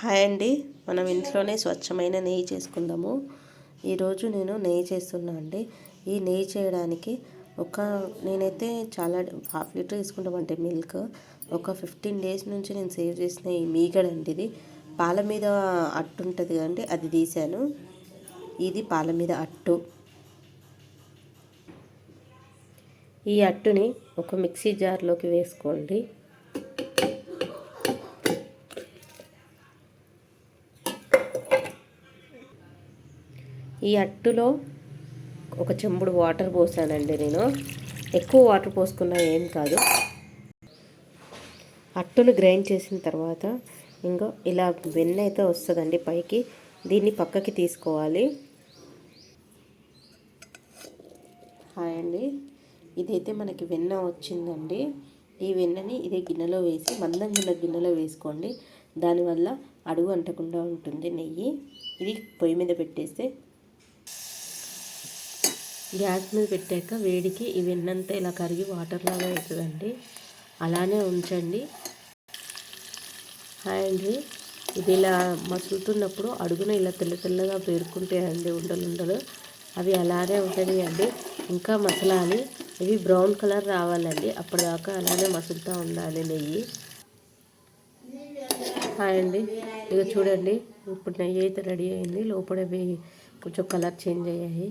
Hi అండి. మనం ఇంట్లోనే స్వచ్ఛమైన నెయ్యి చేసుకుందాము. ఈరోజు నేను నెయ్యి చేస్తున్నా అండి. ఈ నెయ్యి చేయడానికి నేనైతే చాలా 1/2 లీటర్ తీసుకుంటామంటే మిల్క్ ఒక 15 డేస్ నుంచి నేను సేవ్ చేసిన ఈ మీగడండి. ఇది పాల మీద అట్టు ఉంటుంది కదండి, అది తీసాను. ఇది పాల మీద అట్టు. ఈ అట్టుని ఒక మిక్సీ జార్లోకి వేసుకోండి. ఈ అట్టులో ఒక చెంబుడు వాటర్ పోసానండి. నేను ఎక్కువ వాటర్ పోసుకున్నా ఏం కాదు. అట్టును గ్రైండ్ చేసిన తర్వాత ఇంకా ఇలా వెన్న అయితే వస్తుందండి పైకి. దీన్ని పక్కకి తీసుకోవాలి. హాయ్ అండి, ఇదైతే మనకి వెన్న వచ్చిందండి. ఈ వెన్నని ఇదే గిన్నెలో వేసి మందంగా ఉన్న గిన్నెలో వేసుకోండి. దానివల్ల అడుగు అంటకుండా ఉంటుంది నెయ్యి. ఇది పొయ్యి మీద పెట్టేస్తే గ్యాస్ మీద పెట్టాక వేడికి ఈ వెన్నంతా ఇలా కరిగి వాటర్ లాగా అవుతుందండి. అలానే ఉంచండి. హాయ్ అండి, ఇది ఇలా మసులుతున్నప్పుడు అడుగున ఇలా తెల్ల తెల్లగా పేరుకుంటాయండి ఉండలు. అవి అలానే ఉంటుంది అండి. ఇంకా మసలాలి. ఇవి బ్రౌన్ కలర్ రావాలండి. అప్పటిదాకా అలానే మసులుతూ ఉండాలి నెయ్యి. హాయ్ అండి, ఇక చూడండి, ఇప్పుడు నెయ్యి అయితే రెడీ అయింది. లోపల కొంచెం కలర్ చేంజ్ అయ్యాయి.